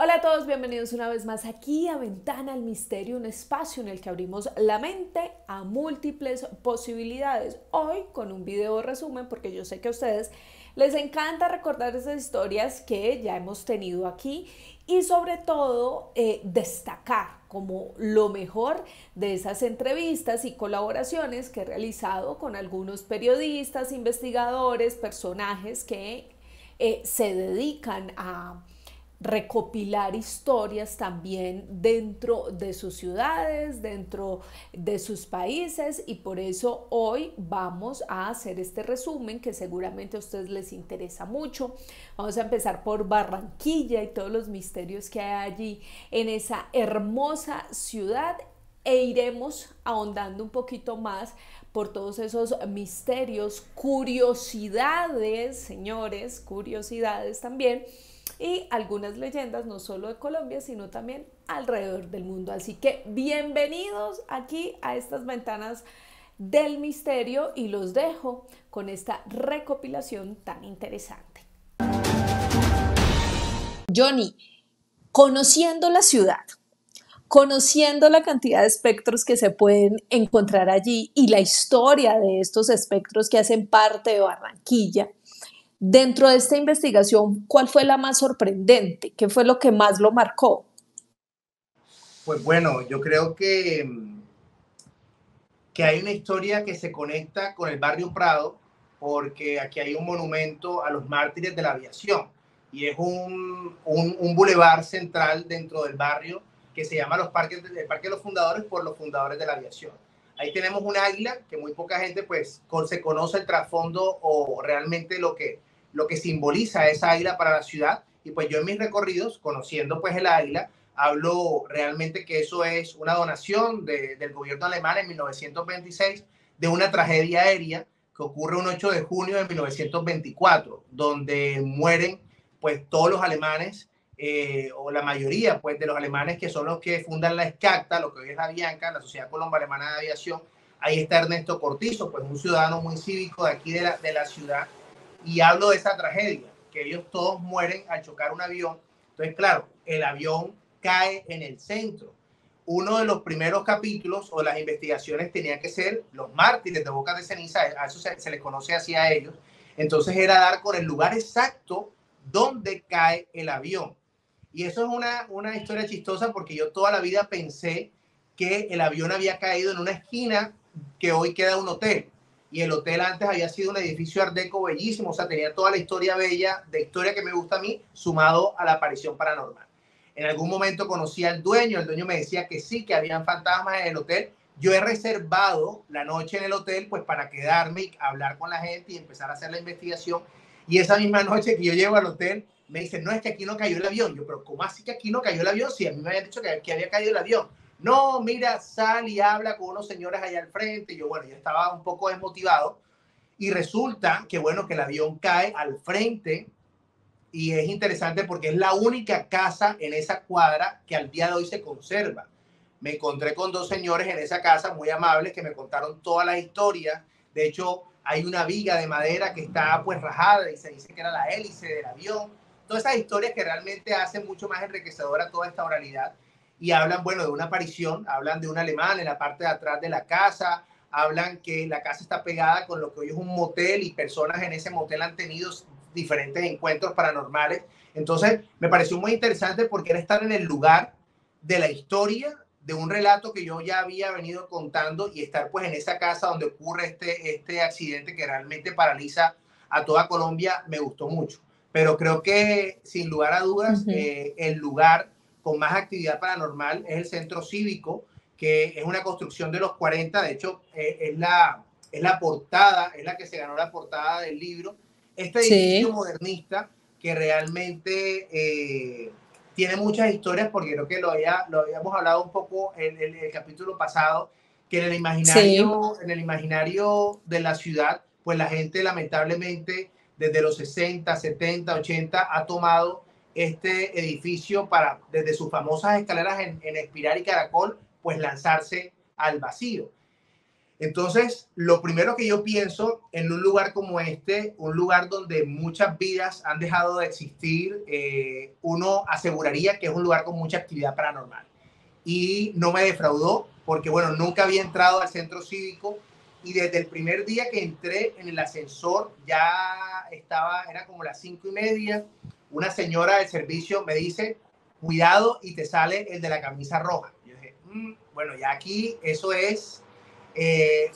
Hola a todos, bienvenidos una vez más aquí a Ventana al Misterio, un espacio en el que abrimos la mente a múltiples posibilidades. Hoy con un video resumen, porque yo sé que a ustedes les encanta recordar esas historias que ya hemos tenido aquí y sobre todo destacar como lo mejor de esas entrevistas y colaboraciones que he realizado con algunos periodistas, investigadores, personajes que se dedican a recopilar historias también dentro de sus ciudades, dentro de sus países, y por eso hoy vamos a hacer este resumen que seguramente a ustedes les interesa mucho. Vamos a empezar por Barranquilla y todos los misterios que hay allí en esa hermosa ciudad e iremos ahondando un poquito más por todos esos misterios, curiosidades, señores, curiosidades también, y algunas leyendas no solo de Colombia, sino también alrededor del mundo. Así que bienvenidos aquí a estas ventanas del misterio y los dejo con esta recopilación tan interesante. Johnny, conociendo la ciudad, conociendo la cantidad de espectros que se pueden encontrar allí y la historia de estos espectros que hacen parte de Barranquilla, dentro de esta investigación, ¿cuál fue la más sorprendente? ¿Qué fue lo que más lo marcó? Pues bueno, yo creo que hay una historia que se conecta con el barrio Prado, porque aquí hay un monumento a los mártires de la aviación y es un bulevar central dentro del barrio que se llama el Parque de los Fundadores por los fundadores de la aviación. Ahí tenemos un águila que muy poca gente pues se conoce el trasfondo o realmente lo que simboliza esa águila para la ciudad. Y pues yo en mis recorridos, conociendo pues el águila, hablo realmente que eso es una donación del gobierno alemán en 1926 de una tragedia aérea que ocurre un 8 de junio de 1924, donde mueren pues todos los alemanes, o la mayoría pues de los alemanes que son los que fundan la SCACTA, lo que hoy es la Bianca, la Sociedad Colombo-Alemana de Aviación. Ahí está Ernesto Cortizo, pues un ciudadano muy cívico de aquí de la ciudad, y hablo de esa tragedia, que ellos todos mueren al chocar un avión. Entonces, claro, el avión cae en el centro. Uno de los primeros capítulos o las investigaciones tenía que ser los mártires de Bocas de Ceniza, a eso se les conoce así a ellos. Entonces era dar con el lugar exacto donde cae el avión. Y eso es una historia chistosa porque yo toda la vida pensé que el avión había caído en una esquina que hoy queda un hotel. Y el hotel antes había sido un edificio art deco bellísimo, o sea, tenía toda la historia bella, de historia que me gusta a mí, sumado a la aparición paranormal. En algún momento conocí al dueño, el dueño me decía que sí, que habían fantasmas en el hotel. Yo he reservado la noche en el hotel pues para quedarme y hablar con la gente y empezar a hacer la investigación. Y esa misma noche que yo llego al hotel, me dicen, no, es que aquí no cayó el avión. Yo, pero ¿cómo así que aquí no cayó el avión? Si a mí me habían dicho que había caído el avión. No, mira, sal y habla con unos señores allá al frente. Y yo, bueno, yo estaba un poco desmotivado. Y resulta que, bueno, que el avión cae al frente. Y es interesante porque es la única casa en esa cuadra que al día de hoy se conserva. Me encontré con dos señores en esa casa muy amables que me contaron todas las historias. De hecho, hay una viga de madera que está pues rajada y se dice que era la hélice del avión. Todas esas historias que realmente hacen mucho más enriquecedora toda esta oralidad y hablan, bueno, de una aparición, hablan de un alemán en la parte de atrás de la casa, hablan que la casa está pegada con lo que hoy es un motel y personas en ese motel han tenido diferentes encuentros paranormales. Entonces, me pareció muy interesante porque era estar en el lugar de la historia de un relato que yo ya había venido contando y estar pues en esa casa donde ocurre este accidente que realmente paraliza a toda Colombia, me gustó mucho. Pero creo que sin lugar a dudas, el lugar con más actividad paranormal es el Centro Cívico, que es una construcción de los 40. De hecho, es la portada, es la que se ganó la portada del libro. Este edificio Sí. modernista que realmente tiene muchas historias, porque creo que lo habíamos hablado un poco en el capítulo pasado, que Sí. en el imaginario de la ciudad, pues la gente lamentablemente desde los 60, 70, 80 ha tomado este edificio para, desde sus famosas escaleras en espiral y caracol, pues lanzarse al vacío. Entonces, lo primero que yo pienso en un lugar como este, un lugar donde muchas vidas han dejado de existir, uno aseguraría que es un lugar con mucha actividad paranormal. Y no me defraudó porque, bueno, nunca había entrado al centro cívico y desde el primer día que entré en el ascensor ya estaba, era como las 5:30, una señora del servicio me dice, cuidado y te sale el de la camisa roja. Yo dije, bueno, ya aquí eso es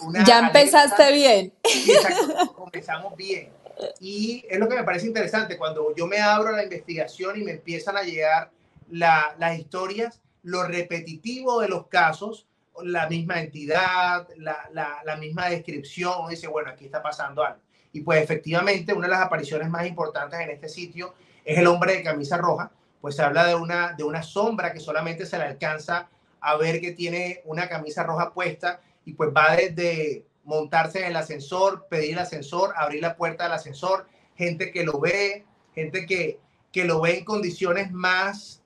una Ya alerta. empezaste bien. Sí, exacto, comenzamos bien. Y es lo que me parece interesante, cuando yo me abro a la investigación y me empiezan a llegar las historias, lo repetitivo de los casos, la misma entidad, la misma descripción, uno dice, bueno, aquí está pasando algo. Y pues efectivamente, una de las apariciones más importantes en este sitio es el hombre de camisa roja, pues se habla de una sombra que solamente se le alcanza a ver que tiene una camisa roja puesta y pues va desde montarse en el ascensor, pedir el ascensor, abrir la puerta del ascensor, gente que lo ve, gente que lo ve en condiciones más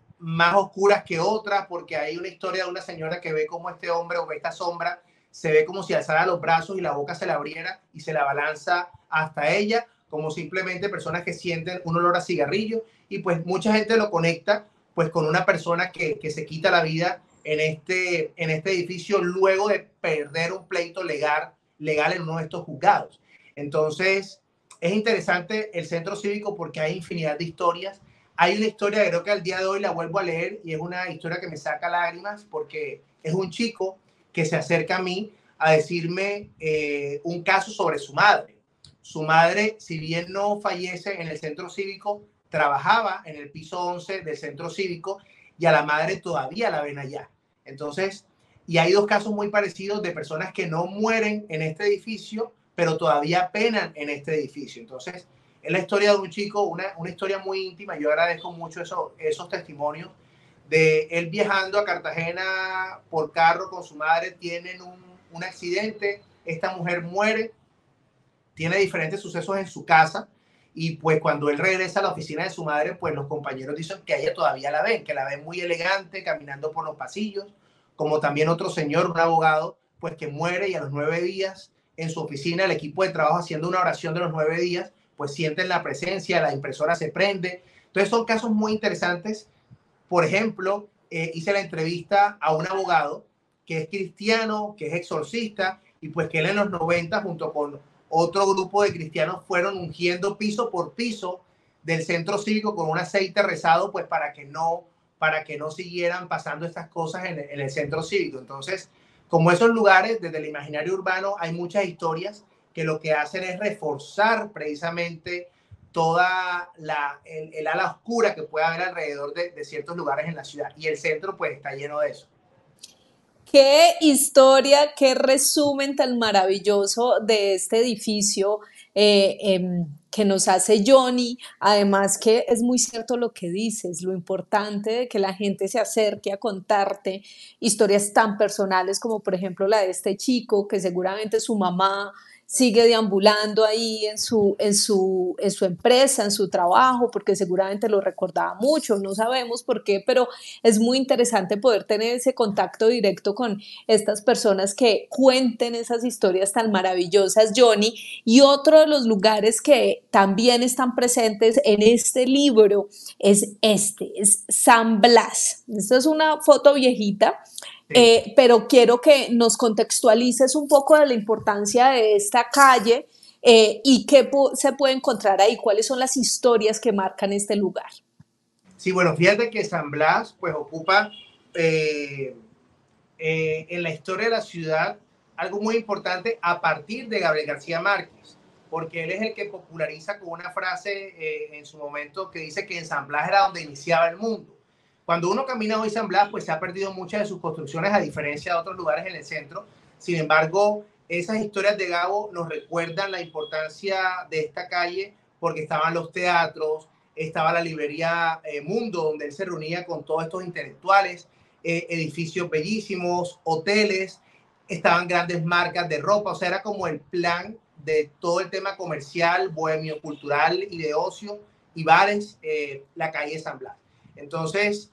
oscuras que otras, porque hay una historia de una señora que ve como este hombre o esta sombra se ve como si alzara los brazos y la boca se la abriera y se la balanza hasta ella, como simplemente personas que sienten un olor a cigarrillo y pues mucha gente lo conecta pues con una persona que se quita la vida en este edificio luego de perder un pleito legal en uno de estos juzgados. Entonces, es interesante el centro cívico porque hay infinidad de historias. Hay una historia, creo que al día de hoy la vuelvo a leer y es una historia que me saca lágrimas porque es un chico que se acerca a mí a decirme un caso sobre su madre. Su madre, si bien no fallece en el centro cívico, trabajaba en el piso 11 del centro cívico y a la madre todavía la ven allá. Entonces, y hay dos casos muy parecidos de personas que no mueren en este edificio, pero todavía penan en este edificio. Entonces, es la historia de un chico, una historia muy íntima. Yo agradezco mucho esos testimonios de él viajando a Cartagena por carro con su madre. Tienen un accidente, esta mujer muere, tiene diferentes sucesos en su casa y pues cuando él regresa a la oficina de su madre, pues los compañeros dicen que a ella todavía la ven, que la ven muy elegante caminando por los pasillos, como también otro señor, un abogado, pues que muere y a los 9 días en su oficina, el equipo de trabajo haciendo una oración de los 9 días, pues sienten la presencia, la impresora se prende. Entonces son casos muy interesantes. Por ejemplo, hice la entrevista a un abogado que es cristiano, que es exorcista, y pues que él en los 90 junto con otro grupo de cristianos fueron ungiendo piso por piso del centro cívico con un aceite rezado, pues para que no siguieran pasando estas cosas en el centro cívico. Entonces, como esos lugares, desde el imaginario urbano, hay muchas historias que lo que hacen es reforzar precisamente toda el ala oscura que puede haber alrededor de ciertos lugares en la ciudad. Y el centro pues está lleno de eso. Qué historia, qué resumen tan maravilloso de este edificio que nos hace Johnny. Además que es muy cierto lo que dices, lo importante de que la gente se acerque a contarte historias tan personales como por ejemplo la de este chico que seguramente su mamá sigue deambulando ahí en su empresa, en su trabajo, porque seguramente lo recordaba mucho, no sabemos por qué, pero es muy interesante poder tener ese contacto directo con estas personas que cuenten esas historias tan maravillosas, Johnny. Y otro de los lugares que también están presentes en este libro es es San Blas. Esta es una foto viejita, Sí. pero quiero que nos contextualices un poco de la importancia de esta calle y qué se puede encontrar ahí, cuáles son las historias que marcan este lugar. Sí, bueno, fíjate que San Blas pues ocupa en la historia de la ciudad algo muy importante a partir de Gabriel García Márquez, porque él es el que populariza con una frase en su momento que dice que en San Blas era donde iniciaba el mundo. Cuando uno camina hoy San Blas, pues se ha perdido muchas de sus construcciones a diferencia de otros lugares en el centro. Sin embargo, esas historias de Gabo nos recuerdan la importancia de esta calle porque estaban los teatros, estaba la librería Mundo, donde él se reunía con todos estos intelectuales, edificios bellísimos, hoteles, estaban grandes marcas de ropa, o sea, era como el plan de todo el tema comercial, bohemio, cultural y de ocio y bares, la calle San Blas. Entonces,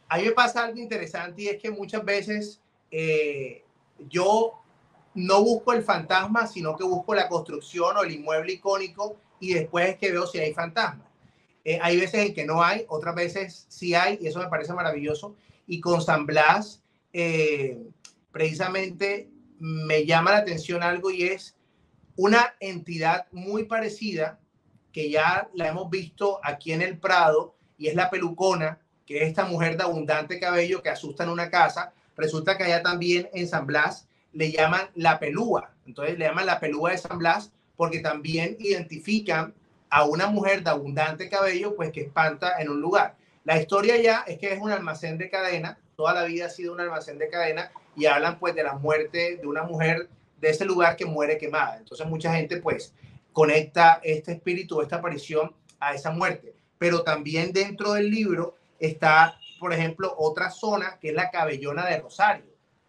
a mí me pasa algo interesante y es que muchas veces yo no busco el fantasma, sino que busco la construcción o el inmueble icónico y después es que veo si hay fantasma. Hay veces en que no hay, otras veces sí hay, y eso me parece maravilloso. Y con San Blas, precisamente me llama la atención algo y es una entidad muy parecida que ya la hemos visto aquí en el Prado y es la pelucona, que es esta mujer de abundante cabello que asusta en una casa. Resulta que allá también en San Blas le llaman la pelúa. Entonces le llaman la pelúa de San Blas porque también identifican a una mujer de abundante cabello, pues que espanta en un lugar. La historia ya es que es un almacén de cadena, toda la vida ha sido un almacén de cadena y hablan pues de la muerte de una mujer de ese lugar que muere quemada. Entonces mucha gente pues conecta este espíritu, esta aparición a esa muerte. Pero también dentro del libro está, por ejemplo, otra zona que es la Cabellona de Rosario.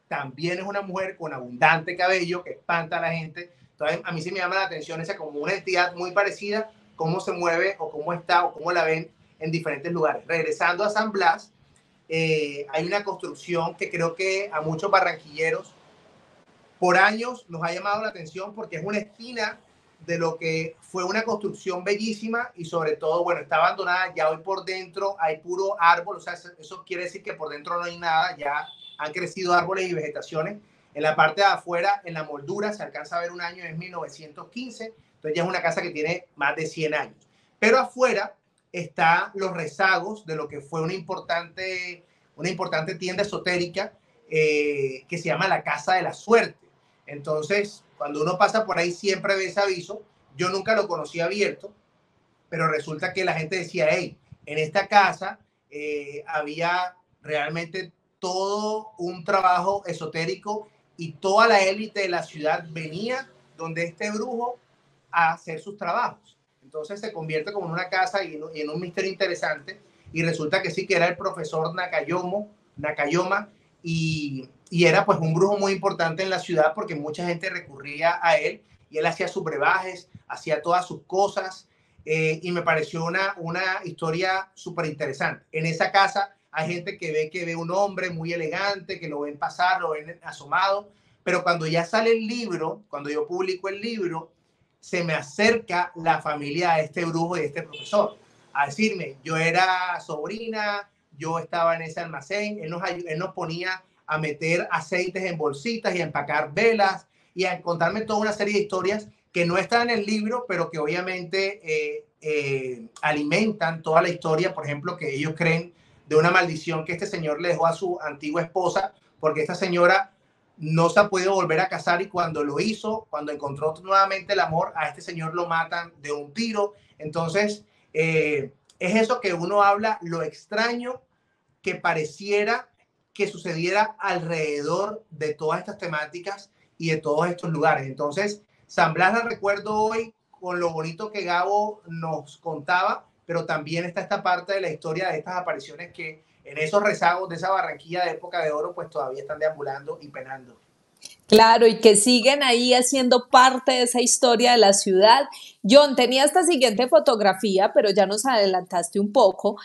También es una mujer con abundante cabello que espanta a la gente. Entonces a mí sí me llama la atención esa como una entidad muy parecida, cómo se mueve o cómo está o cómo la ven en diferentes lugares. Regresando a San Blas, hay una construcción que creo que a muchos barranquilleros por años nos ha llamado la atención porque es una esquina de lo que fue una construcción bellísima y sobre todo, bueno, está abandonada, ya hoy por dentro hay puro árbol, o sea, eso quiere decir que por dentro no hay nada, ya han crecido árboles y vegetaciones. En la parte de afuera, en la moldura, se alcanza a ver un año, es 1915, entonces ya es una casa que tiene más de 100 años. Pero afuera están los rezagos de lo que fue una importante tienda esotérica que se llama la Casa de la Suerte. Entonces, cuando uno pasa por ahí siempre ve ese aviso. Yo nunca lo conocí abierto, pero resulta que la gente decía, hey, en esta casa había realmente todo un trabajo esotérico y toda la élite de la ciudad venía donde este brujo a hacer sus trabajos. Entonces se convierte como en una casa y en un misterio interesante y resulta que sí que era el profesor Nakayoma y era pues un brujo muy importante en la ciudad porque mucha gente recurría a él y él hacía sus brebajes, hacía todas sus cosas y me pareció una historia súper interesante. En esa casa hay gente que ve un hombre muy elegante, que lo ven pasar, lo ven asomado, pero cuando ya sale el libro, cuando yo publico el libro, se me acerca la familia de este brujo y de este profesor a decirme, yo era sobrina, yo estaba en ese almacén, él nos ponía a meter aceites en bolsitas y a empacar velas y a contarme toda una serie de historias que no están en el libro, pero que obviamente alimentan toda la historia, por ejemplo, que ellos creen de una maldición que este señor le dejó a su antigua esposa, porque esta señora no se ha podido volver a casar y cuando lo hizo, cuando encontró nuevamente el amor, a este señor lo matan de un tiro. Entonces, es eso que uno habla, lo extraño que pareciera que sucediera alrededor de todas estas temáticas y de todos estos lugares. Entonces, San Blas la recuerdo hoy con lo bonito que Gabo nos contaba, pero también está esta parte de la historia de estas apariciones que en esos rezagos de esa Barranquilla de época de oro, pues todavía están deambulando y penando. Claro, y que siguen ahí haciendo parte de esa historia de la ciudad. John, tenía esta siguiente fotografía, pero ya nos adelantaste un poco.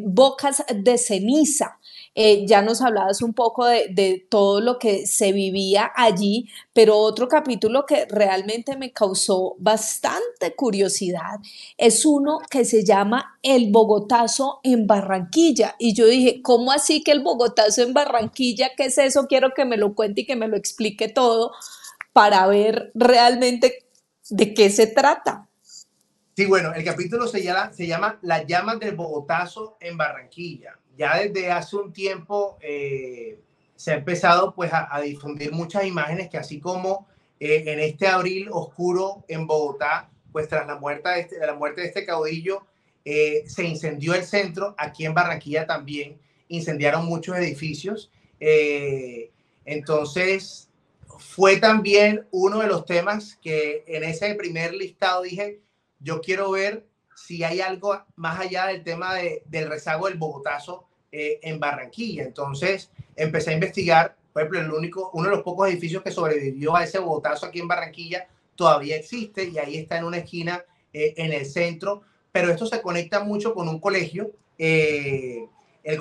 Bocas de ceniza. Ya nos hablabas un poco de todo lo que se vivía allí, pero otro capítulo que realmente me causó bastante curiosidad es uno que se llama El Bogotazo en Barranquilla. Y yo dije, ¿cómo así que el Bogotazo en Barranquilla? ¿Qué es eso? Quiero que me lo cuente y que me lo explique todo para ver realmente de qué se trata. Sí, bueno, el capítulo se llama Las llamas del Bogotazo en Barranquilla. Ya desde hace un tiempo se ha empezado pues a difundir muchas imágenes que así como en este abril oscuro en Bogotá, pues tras la muerte de este caudillo, se incendió el centro, aquí en Barranquilla también incendiaron muchos edificios. Entonces, fue también uno de los temas que en ese primer listado dije, yo quiero ver si hay algo más allá del tema del rezago del Bogotazo en Barranquilla. Entonces empecé a investigar, por ejemplo, uno de los pocos edificios que sobrevivió a ese Bogotazo aquí en Barranquilla todavía existe y ahí está en una esquina en el centro, pero esto se conecta mucho con un colegio, el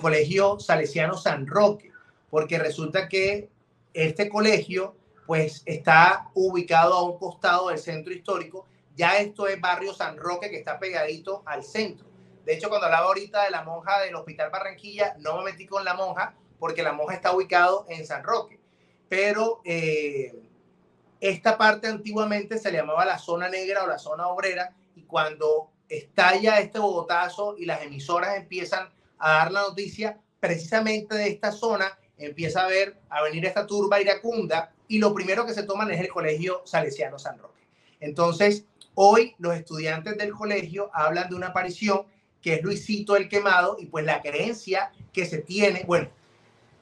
Colegio Salesiano San Roque, porque resulta que este colegio pues está ubicado a un costado del centro histórico. Ya esto es barrio San Roque, que está pegadito al centro. De hecho, cuando hablaba ahorita de la monja del Hospital Barranquilla, no me metí con la monja porque la monja está ubicado en San Roque. Pero esta parte antiguamente se le llamaba la zona negra o la zona obrera, y cuando estalla este bogotazo y las emisoras empiezan a dar la noticia, precisamente de esta zona empieza a venir esta turba iracunda, y lo primero que se toman es el Colegio Salesiano San Roque. Entonces, hoy los estudiantes del colegio hablan de una aparición que es Luisito el Quemado, y pues la creencia que se tiene, bueno,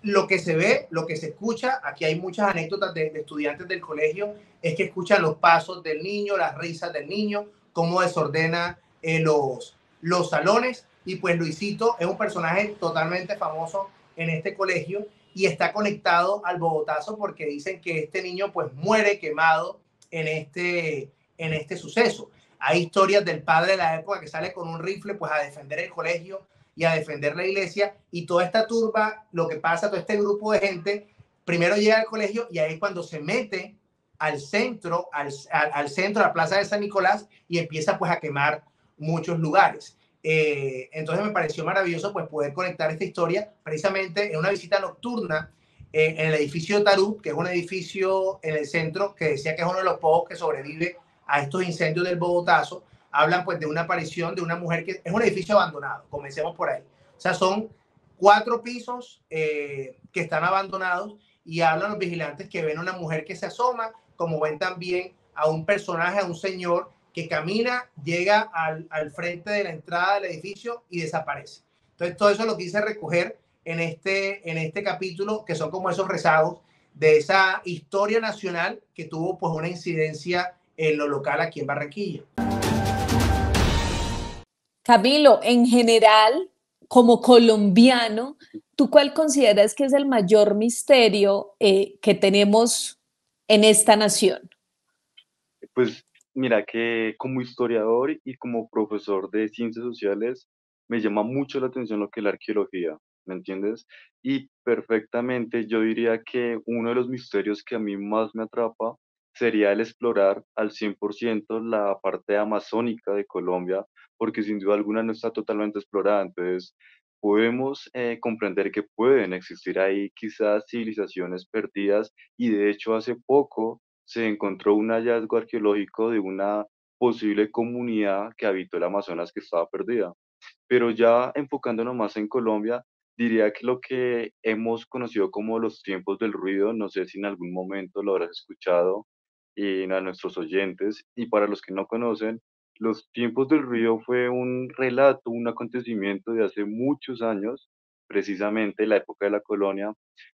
lo que se ve, lo que se escucha, aquí hay muchas anécdotas de estudiantes del colegio, es que escuchan los pasos del niño, las risas del niño, cómo desordena los salones, y pues Luisito es un personaje totalmente famoso en este colegio y está conectado al Bogotazo porque dicen que este niño pues muere quemado en este suceso. Hay historias del padre de la época que sale con un rifle pues a defender el colegio y a defender la iglesia, y toda esta turba, lo que pasa, todo este grupo de gente, primero llega al colegio y ahí cuando se mete al centro, al centro, a la plaza de San Nicolás, y empieza pues a quemar muchos lugares. Entonces me pareció maravilloso pues poder conectar esta historia precisamente en una visita nocturna en el edificio Tarut, que es un edificio en el centro que decía que es uno de los pocos que sobrevive a estos incendios del Bogotazo. Hablan pues de una aparición de una mujer que es un edificio abandonado, comencemos por ahí. O sea, son 4 pisos que están abandonados, y hablan los vigilantes que ven a una mujer que se asoma, como ven también a un personaje, a un señor que camina, llega al frente de la entrada del edificio y desaparece. Entonces, todo eso es lo que quise recoger en este capítulo, que son como esos rezagos de esa historia nacional que tuvo pues una incidencia en lo local aquí en Barranquilla. Camilo, en general, como colombiano, ¿tú cuál consideras que es el mayor misterio que tenemos en esta nación? Pues mira que como historiador y como profesor de ciencias sociales me llama mucho la atención lo que es la arqueología, ¿me entiendes? Y perfectamente yo diría que uno de los misterios que a mí más me atrapa sería el explorar al 100% la parte amazónica de Colombia, porque sin duda alguna no está totalmente explorada. Entonces podemos comprender que pueden existir ahí quizás civilizaciones perdidas, y de hecho hace poco se encontró un hallazgo arqueológico de una posible comunidad que habitó el Amazonas que estaba perdida. Pero ya enfocándonos más en Colombia, diría que lo que hemos conocido como los tiempos del ruido, no sé si en algún momento lo habrás escuchado, y a nuestros oyentes, y para los que no conocen, los tiempos del ruido fue un relato, un acontecimiento de hace muchos años, precisamente la época de la colonia,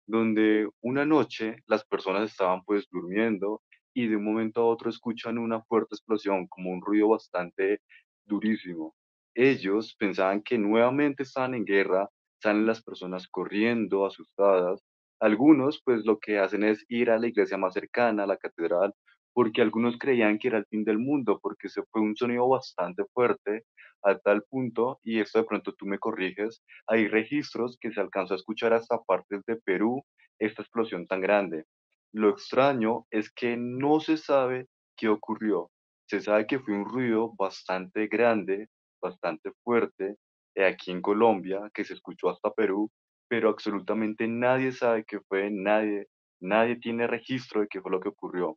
donde una noche las personas estaban pues durmiendo y de un momento a otro escuchan una fuerte explosión, como un ruido bastante durísimo. Ellos pensaban que nuevamente estaban en guerra, salen las personas corriendo, asustadas. Algunos, pues lo que hacen es ir a la iglesia más cercana, a la catedral, porque algunos creían que era el fin del mundo, porque se fue un sonido bastante fuerte, a tal punto, y esto de pronto tú me corriges, hay registros que se alcanzó a escuchar hasta partes de Perú esta explosión tan grande. Lo extraño es que no se sabe qué ocurrió. Se sabe que fue un ruido bastante grande, bastante fuerte, aquí en Colombia, que se escuchó hasta Perú, pero absolutamente nadie sabe qué fue, nadie tiene registro de qué fue lo que ocurrió.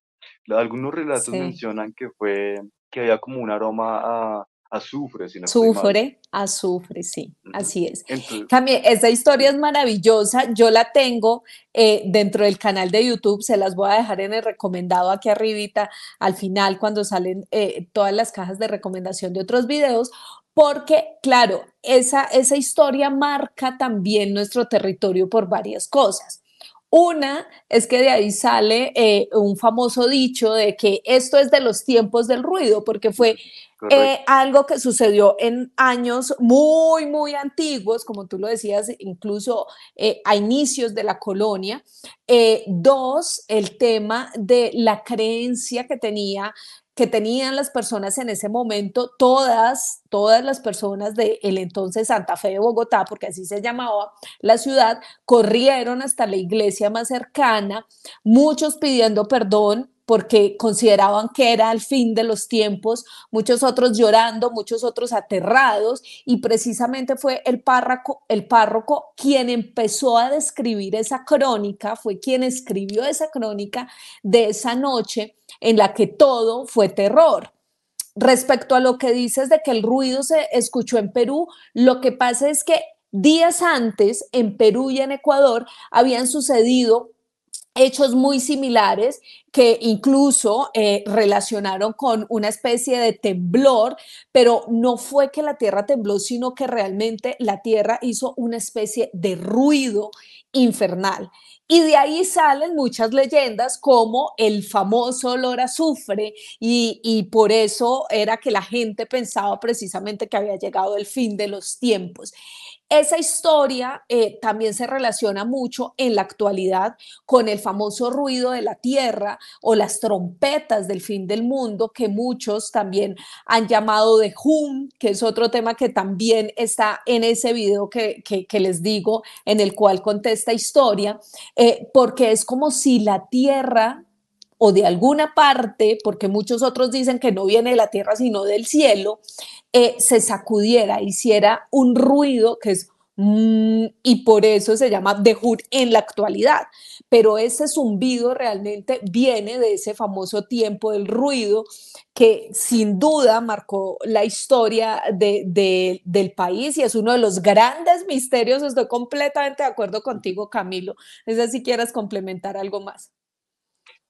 Algunos relatos Sí. mencionan que fue, que había como un aroma a azufre, si no estoy mal. Azufre, sí, Ujú. así es. Entonces, También, esta historia sí, es maravillosa, yo la tengo dentro del canal de YouTube, se las voy a dejar en el recomendado aquí arribita, al final cuando salen todas las cajas de recomendación de otros videos, porque claro, esa historia marca también nuestro territorio por varias cosas. Una es que de ahí sale un famoso dicho de que esto es de los tiempos del ruido, porque fue correcto. algo que sucedió en años muy, muy antiguos, como tú lo decías, incluso a inicios de la colonia. Dos, el tema de la creencia que tenía que tenían las personas en ese momento, todas las personas del entonces Santa Fe de Bogotá, porque así se llamaba la ciudad, corrieron hasta la iglesia más cercana, muchos pidiendo perdón porque consideraban que era el fin de los tiempos, muchos otros llorando, muchos otros aterrados, y precisamente fue el párroco quien empezó a describir esa crónica, fue quien escribió esa crónica de esa noche en la que todo fue terror. Respecto a lo que dices de que el ruido se escuchó en Perú, lo que pasa es que días antes en Perú y en Ecuador habían sucedido hechos muy similares que incluso relacionaron con una especie de temblor, pero no fue que la tierra tembló, sino que realmente la tierra hizo una especie de ruido infernal. Y de ahí salen muchas leyendas como el famoso olor a azufre y por eso era que la gente pensaba precisamente que había llegado el fin de los tiempos. Esa historia también se relaciona mucho en la actualidad con el famoso ruido de la tierra o las trompetas del fin del mundo, que muchos también han llamado de Hum, que es otro tema que también está en ese video que les digo, en el cual conté esta historia, porque es como si la tierra o de alguna parte, porque muchos otros dicen que no viene de la tierra sino del cielo, se sacudiera, hiciera un ruido que es y por eso se llama The Hood en la actualidad. Pero ese zumbido realmente viene de ese famoso tiempo del ruido que sin duda marcó la historia del país y es uno de los grandes misterios. Estoy completamente de acuerdo contigo, Camilo. No sé si quieras complementar algo más.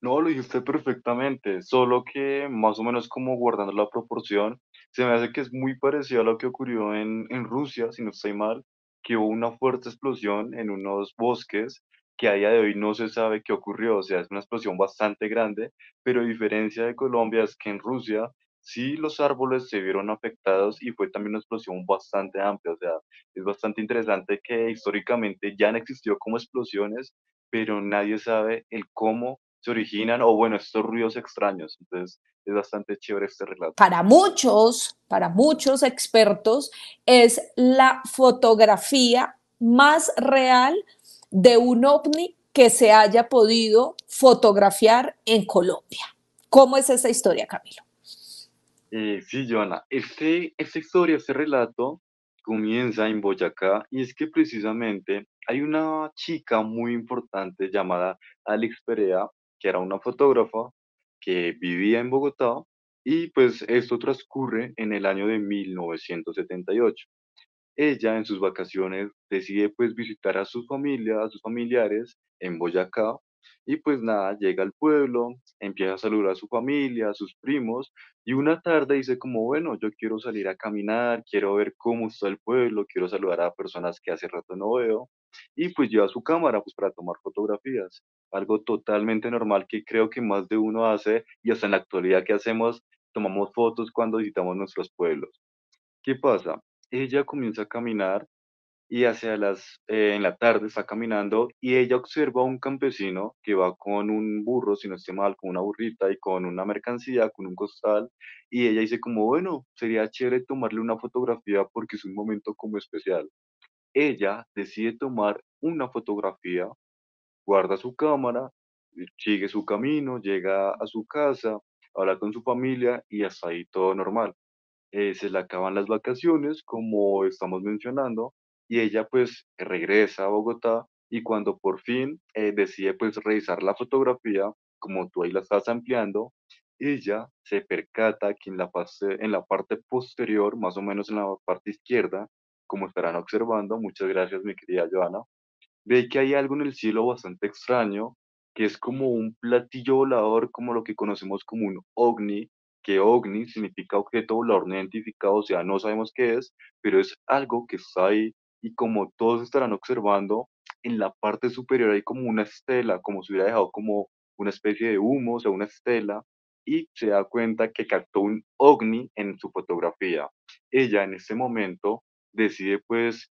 No, lo dijiste perfectamente, solo que más o menos como guardando la proporción, se me hace que es muy parecido a lo que ocurrió en Rusia, si no estoy mal, que hubo una fuerte explosión en unos bosques que a día de hoy no se sabe qué ocurrió, o sea, es una explosión bastante grande, pero a diferencia de Colombia es que en Rusia sí los árboles se vieron afectados y fue también una explosión bastante amplia, o sea, es bastante interesante que históricamente ya han existido como explosiones, pero nadie sabe el cómo se originan, o bueno, estos ruidos extraños. Entonces, es bastante chévere este relato. Para muchos expertos, es la fotografía más real de un ovni que se haya podido fotografiar en Colombia. ¿Cómo es esa historia, Camilo? Sí, Joana, esta historia, este relato comienza en Boyacá y es que precisamente hay una chica muy importante llamada Alex Perea, que era una fotógrafa que vivía en Bogotá y pues esto transcurre en el año de 1978. Ella en sus vacaciones decide pues visitar a su familia, a sus familiares en Boyacá y pues nada, llega al pueblo, empieza a saludar a su familia, a sus primos y una tarde dice como bueno, yo quiero salir a caminar, quiero ver cómo está el pueblo, quiero saludar a personas que hace rato no veo y pues lleva su cámara pues para tomar fotografías. Algo totalmente normal que creo que más de uno hace y hasta en la actualidad que hacemos, tomamos fotos cuando visitamos nuestros pueblos. ¿Qué pasa? Ella comienza a caminar y en la tarde está caminando y ella observa a un campesino que va con un burro, si no estoy mal, con una burrita y con una mercancía, con un costal, y ella dice como, bueno, sería chévere tomarle una fotografía porque es un momento como especial. Ella decide tomar una fotografía, guarda su cámara, sigue su camino, llega a su casa, habla con su familia y hasta ahí todo normal. Se le acaban las vacaciones, como estamos mencionando, y ella pues regresa a Bogotá y cuando por fin decide pues revisar la fotografía, como tú ahí la estás ampliando, ella se percata que en la parte posterior, más o menos en la parte izquierda, como estarán observando, muchas gracias mi querida Joana, ve que hay algo en el cielo bastante extraño, que es como un platillo volador, como lo que conocemos como un ovni, que ovni significa objeto volador no identificado, o sea, no sabemos qué es, pero es algo que está ahí y como todos estarán observando, en la parte superior hay como una estela, como si hubiera dejado como una especie de humo, o sea, una estela, y se da cuenta que captó un ovni en su fotografía. Ella en ese momento decide pues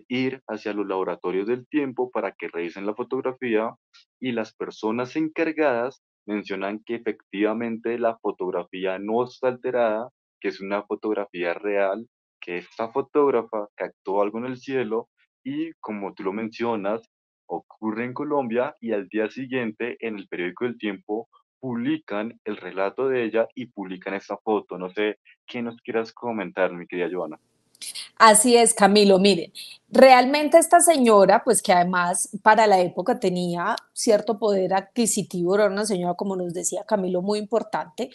ir hacia los laboratorios del tiempo para que revisen la fotografía y las personas encargadas mencionan que efectivamente la fotografía no está alterada, que es una fotografía real, que esta fotógrafa captó algo en el cielo y como tú lo mencionas, ocurre en Colombia y al día siguiente en el periódico El Tiempo publican el relato de ella y publican esta foto. No sé qué nos quieras comentar, mi querida Joana. Así es, Camilo. Miren, realmente esta señora, pues que además para la época tenía cierto poder adquisitivo, era una señora, como nos decía Camilo, muy importante.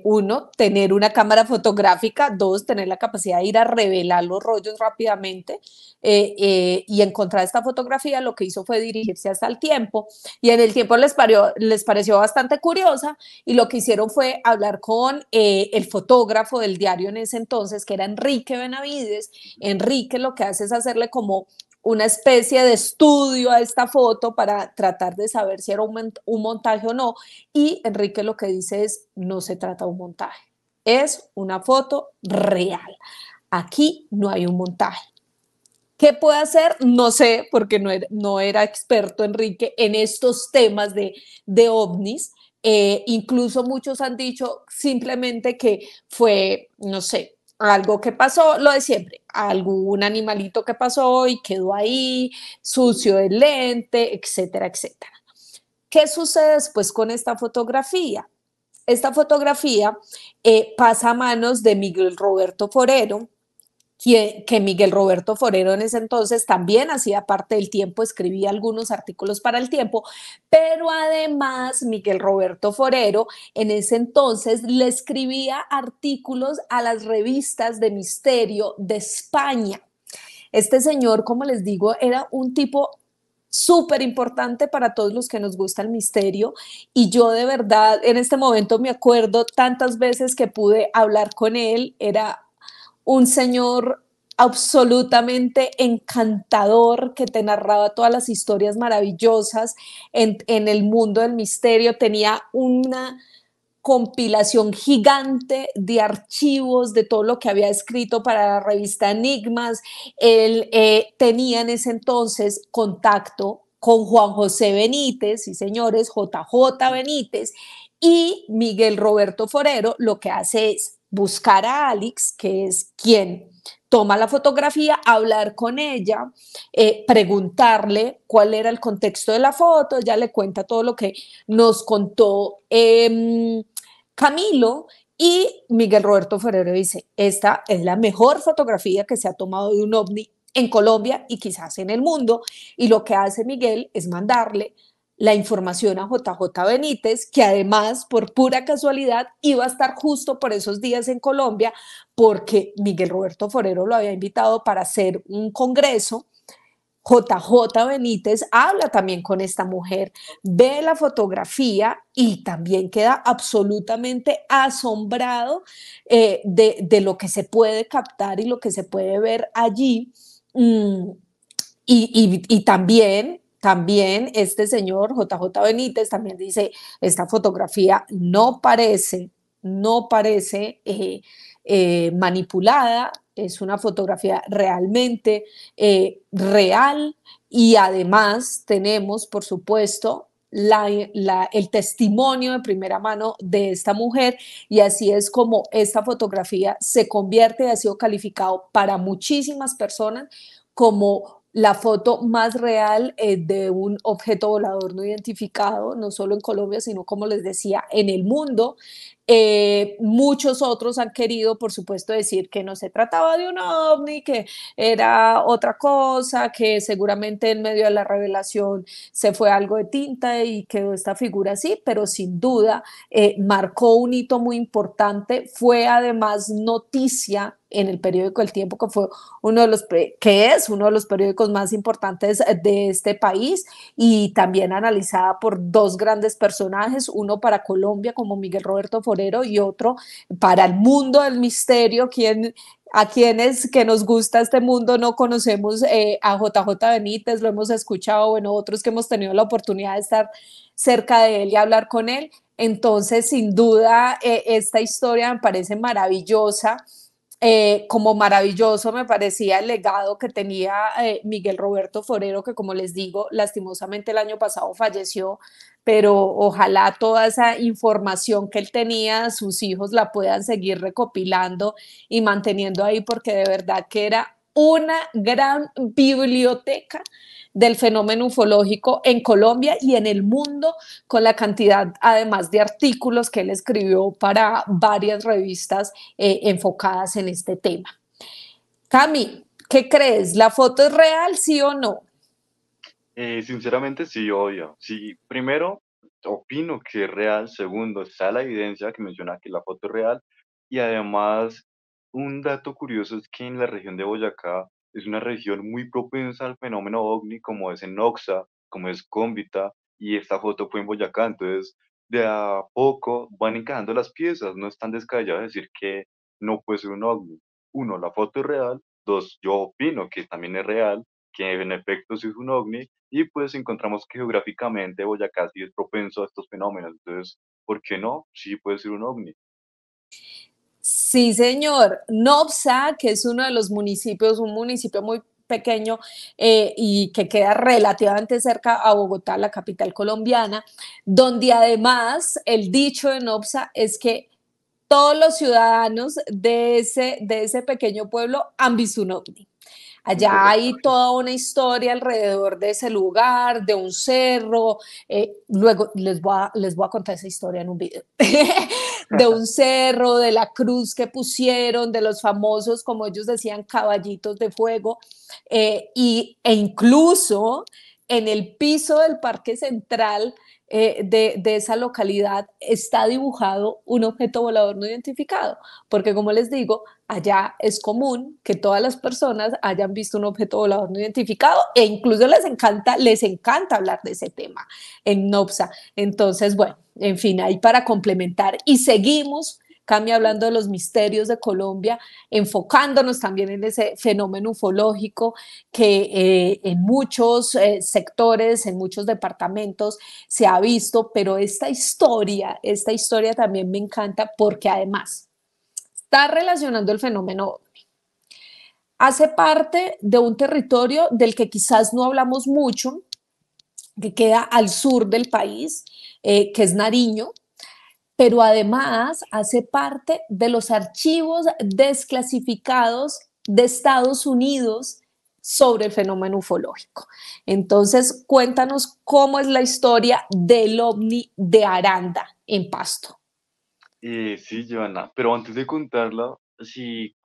Uno, tener una cámara fotográfica; dos, tener la capacidad de ir a revelar los rollos rápidamente. Y encontrar esta fotografía, lo que hizo fue dirigirse hasta el Tiempo, y en el Tiempo les pareció bastante curiosa, y lo que hicieron fue hablar con el fotógrafo del diario en ese entonces, que era Enrique Benavides. Enrique lo que hace es hacerle como una especie de estudio a esta foto para tratar de saber si era un montaje o no, y Enrique lo que dice es: no se trata de un montaje, es una foto real, aquí no hay un montaje. ¿Qué puede hacer? No sé, porque no era experto Enrique en estos temas de ovnis. Incluso muchos han dicho simplemente que fue, no sé, algo que pasó, lo de siempre, algún animalito que pasó y quedó ahí, sucio el lente, etcétera, etcétera. ¿Qué sucede después con esta fotografía? Esta fotografía pasa a manos de Miguel Roberto Forero, que Miguel Roberto Forero en ese entonces también hacía parte del Tiempo, escribía algunos artículos para el Tiempo, pero además Miguel Roberto Forero en ese entonces le escribía artículos a las revistas de misterio de España. Este señor, como les digo, era un tipo súper importante para todos los que nos gusta el misterio, y yo de verdad en este momento me acuerdo tantas veces que pude hablar con él. Era un señor absolutamente encantador que te narraba todas las historias maravillosas en el mundo del misterio. Tenía una compilación gigante de archivos de todo lo que había escrito para la revista Enigmas. Él tenía en ese entonces contacto con Juan José Benítez, y señores, JJ Benítez, y Miguel Roberto Forero lo que hace es buscar a Alex, que es quien toma la fotografía, hablar con ella, preguntarle cuál era el contexto de la foto. Ella le cuenta todo lo que nos contó Camilo, y Miguel Roberto Forero dice: esta es la mejor fotografía que se ha tomado de un ovni en Colombia y quizás en el mundo. Y lo que hace Miguel es mandarle la información a JJ Benítez, que además, por pura casualidad, iba a estar justo por esos días en Colombia, porque Miguel Roberto Forero lo había invitado para hacer un congreso. JJ Benítez habla también con esta mujer, ve la fotografía y también queda absolutamente asombrado de lo que se puede captar y lo que se puede ver allí. Mm, y también este señor JJ Benítez también dice: esta fotografía no parece manipulada, es una fotografía realmente real. Y además tenemos, por supuesto, el testimonio de primera mano de esta mujer, y así es como esta fotografía se convierte y ha sido calificado para muchísimas personas como la foto más real de un objeto volador no identificado, no solo en Colombia, sino, como les decía, en el mundo. Muchos otros han querido, por supuesto, decir que no se trataba de un ovni, que era otra cosa, que seguramente en medio de la revelación se fue algo de tinta y quedó esta figura así, pero sin duda marcó un hito muy importante. Fue además noticia en el periódico El Tiempo, que es uno de los periódicos más importantes de este país, y también analizada por dos grandes personajes, uno para Colombia como Miguel Roberto Forero y otro para el mundo del misterio. A quienes que nos gusta este mundo no conocemos a JJ Benítez, lo hemos escuchado, bueno, otros que hemos tenido la oportunidad de estar cerca de él y hablar con él. Entonces, sin duda, esta historia me parece maravillosa. Como maravilloso me parecía el legado que tenía Miguel Roberto Forero, que, como les digo, lastimosamente el año pasado falleció pero ojalá toda esa información que él tenía, sus hijos la puedan seguir recopilando y manteniendo ahí, porque de verdad que era una gran biblioteca del fenómeno ufológico en Colombia y en el mundo, con la cantidad además de artículos que él escribió para varias revistas enfocadas en este tema. Cami, ¿qué crees? ¿La foto es real, sí o no? Sinceramente, sí, obvio. Sí, primero, opino que es real. Segundo, está la evidencia que menciona que la foto es real. Y además, un dato curioso es que en la región de Boyacá es una región muy propensa al fenómeno ovni, como es en Oxa, como es Cómbita, y esta foto fue en Boyacá. Entonces, de a poco van encajando las piezas. No es tan descabellado decir que no puede ser un ovni. Uno, la foto es real. Dos, yo opino que también es real, que en efecto sí es un ovni. Y pues encontramos que geográficamente Boyacá sí es propenso a estos fenómenos. Entonces, ¿por qué no? Sí puede ser un ovni. Sí, señor. Nopsa, que es uno de los municipios, un municipio muy pequeño y que queda relativamente cerca a Bogotá, la capital colombiana, donde además el dicho de Nopsa es que todos los ciudadanos de ese pequeño pueblo han visto un ovni. Allá hay Interesante. toda una historia alrededor de ese lugar, de un cerro. Luego les voy a contar esa historia en un video. De un cerro, de la cruz que pusieron, de los famosos, como ellos decían, caballitos de fuego. E incluso en el piso del Parque Central de esa localidad está dibujado un objeto volador no identificado, porque como les digo, allá es común que todas las personas hayan visto un objeto volador no identificado e incluso les encanta hablar de ese tema en NOPSA. Entonces, bueno, en fin, ahí para complementar y seguimos Cami, hablando de los misterios de Colombia, enfocándonos también en ese fenómeno ufológico que en muchos sectores, en muchos departamentos se ha visto, pero esta historia también me encanta porque además está relacionando el fenómeno, hace parte de un territorio del que quizás no hablamos mucho, que queda al sur del país, que es Nariño, pero además hace parte de los archivos desclasificados de Estados Unidos sobre el fenómeno ufológico. Entonces, cuéntanos cómo es la historia del ovni de Aranda en Pasto. Sí, Joana, pero antes de contarla, si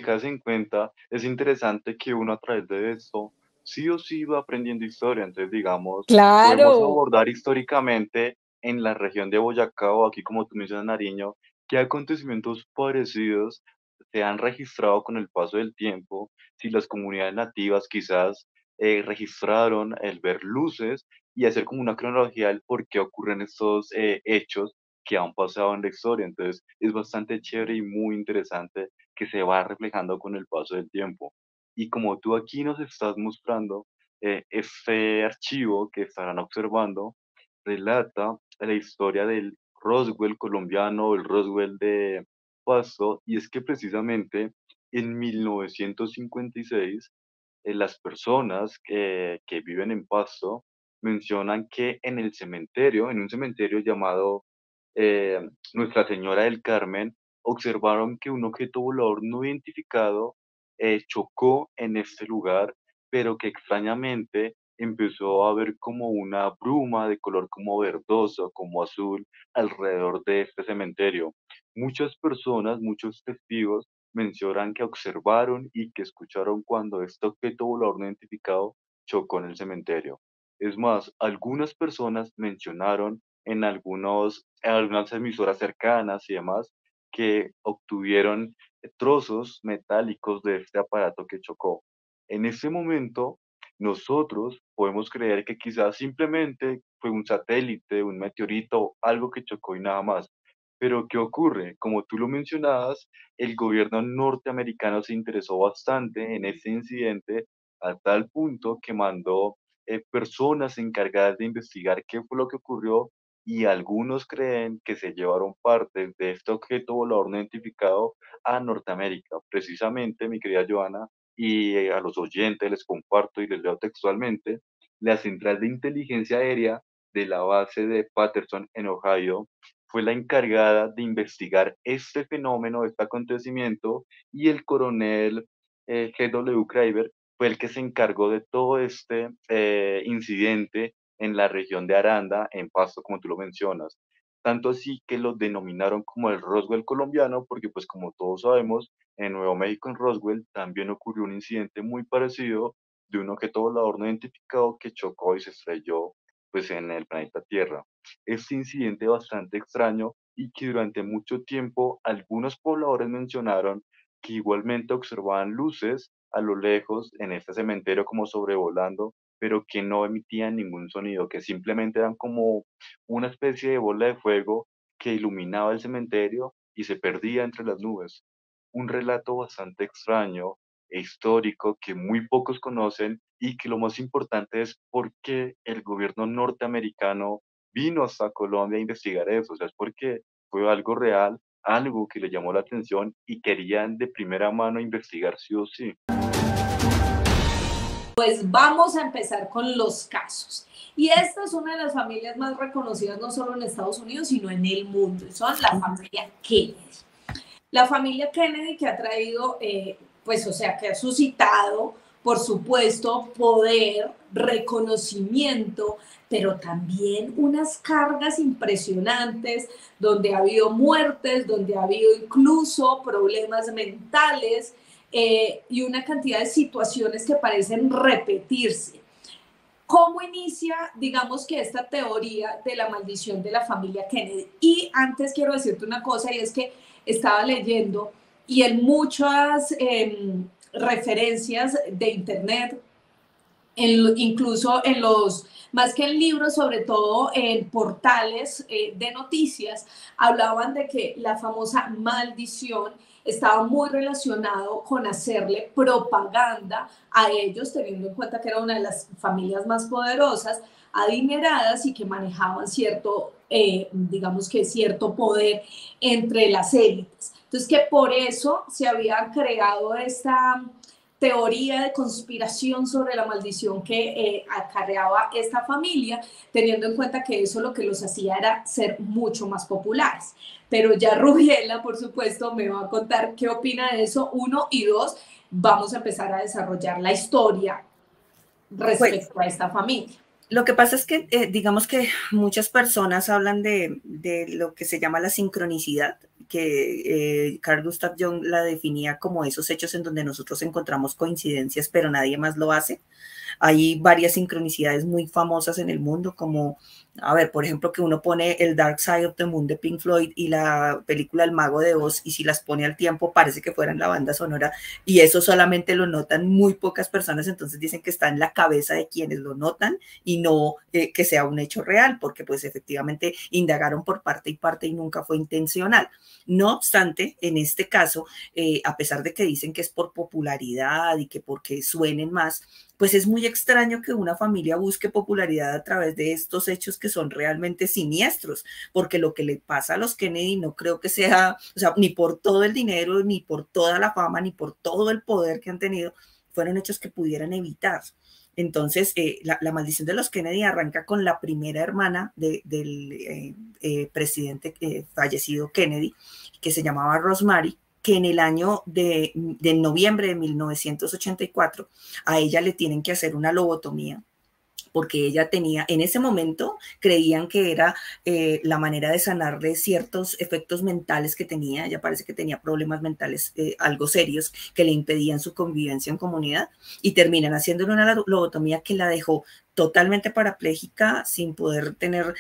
caes en cuenta, es interesante que uno a través de esto sí o sí va aprendiendo historia. Entonces, digamos, podemos Claro, abordar históricamente en la región de Boyacá o aquí, como tú mencionas, Nariño, qué acontecimientos parecidos se han registrado con el paso del tiempo, si las comunidades nativas quizás registraron el ver luces y hacer como una cronología del por qué ocurren estos hechos que han pasado en la historia. Entonces, es bastante chévere y muy interesante que se va reflejando con el paso del tiempo. Y como tú aquí nos estás mostrando, este archivo que estarán observando relata la historia del Roswell colombiano, el Roswell de Pasto, y es que precisamente en 1956 las personas que viven en Pasto mencionan que en el cementerio, en un cementerio llamado eh, Nuestra Señora del Carmen, observaron que un objeto volador no identificado chocó en este lugar, pero que extrañamente empezó a haber como una bruma de color como verdoso, como azul, alrededor de este cementerio. Muchas personas, muchos testigos, mencionan que observaron y que escucharon cuando este objeto volador no identificado chocó en el cementerio. Es más, algunas personas mencionaron en algunas emisoras cercanas y demás que obtuvieron trozos metálicos de este aparato que chocó. En ese momento, nosotros podemos creer que quizás simplemente fue un satélite, un meteorito, algo que chocó y nada más. Pero ¿qué ocurre? Como tú lo mencionabas, el gobierno norteamericano se interesó bastante en este incidente a tal punto que mandó personas encargadas de investigar qué fue lo que ocurrió y algunos creen que se llevaron partes de este objeto volador no identificado a Norteamérica. Precisamente, mi querida Joana, y a los oyentes les comparto y les leo textualmente, la Central de Inteligencia Aérea de la base de Patterson en Ohio, fue la encargada de investigar este fenómeno, este acontecimiento, y el coronel G.W. Craver fue el que se encargó de todo este incidente en la región de Aranda, en Pasto, como tú lo mencionas. Tanto así que lo denominaron como el Roswell colombiano, porque pues como todos sabemos, en Nuevo México, en Roswell, también ocurrió un incidente muy parecido de un objeto volador no identificado que chocó y se estrelló pues en el planeta Tierra. Este incidente bastante extraño y que durante mucho tiempo algunos pobladores mencionaron que igualmente observaban luces a lo lejos en este cementerio como sobrevolando, pero que no emitían ningún sonido, que simplemente eran como una especie de bola de fuego que iluminaba el cementerio y se perdía entre las nubes. Un relato bastante extraño e histórico que muy pocos conocen y que lo más importante es por qué el gobierno norteamericano vino hasta Colombia a investigar eso. O sea, es porque fue algo real, algo que le llamó la atención y querían de primera mano investigar sí o sí. Pues vamos a empezar con los casos. Y esta es una de las familias más reconocidas no solo en Estados Unidos, sino en el mundo. Son la familia Kennedy. La familia Kennedy que ha traído, pues, o sea, que ha suscitado, por supuesto, poder, reconocimiento, pero también unas cargas impresionantes, donde ha habido muertes, donde ha habido incluso problemas mentales y una cantidad de situaciones que parecen repetirse. ¿Cómo inicia, digamos que esta teoría de la maldición de la familia Kennedy? Y antes quiero decirte una cosa, y es que estaba leyendo y en muchas referencias de internet, incluso en los, más que en libros, sobre todo en portales de noticias, hablaban de que la famosa maldición estaba muy relacionado con hacerle propaganda a ellos, teniendo en cuenta que era una de las familias más poderosas, adineradas y que manejaban cierto, digamos que cierto poder entre las élites. Entonces, que por eso se había creado esta teoría de conspiración sobre la maldición que acarreaba esta familia, teniendo en cuenta que eso lo que los hacía era ser mucho más populares. Pero ya Rubiela, por supuesto, me va a contar qué opina de eso, uno, y dos, vamos a empezar a desarrollar la historia respecto a esta familia. Lo que pasa es que, digamos que muchas personas hablan de lo que se llama la sincronicidad, que Carl Gustav Jung la definía como esos hechos en donde nosotros encontramos coincidencias, pero nadie más lo hace. Hay varias sincronicidades muy famosas en el mundo, como, a ver, por ejemplo, que uno pone el Dark Side of the Moon de Pink Floyd y la película El Mago de Oz, y si las pone al tiempo parece que fueran la banda sonora, y eso solamente lo notan muy pocas personas, entonces dicen que está en la cabeza de quienes lo notan y no que sea un hecho real, porque pues efectivamente indagaron por parte y parte y nunca fue intencional. No obstante, en este caso, a pesar de que dicen que es por popularidad y que porque suenen más, pues es muy extraño que una familia busque popularidad a través de estos hechos que son realmente siniestros, porque lo que le pasa a los Kennedy no creo que sea, o sea, ni por todo el dinero, ni por toda la fama, ni por todo el poder que han tenido, fueron hechos que pudieran evitar. Entonces, la maldición de los Kennedy arranca con la primera hermana del presidente fallecido Kennedy, que se llamaba Rosemary, que en el año de noviembre de 1984 a ella le tienen que hacer una lobotomía, porque ella tenía, en ese momento creían que era la manera de sanarle ciertos efectos mentales que tenía. Ella parece que tenía problemas mentales algo serios que le impedían su convivencia en comunidad, y terminan haciéndole una lobotomía que la dejó totalmente parapléjica, sin poder tener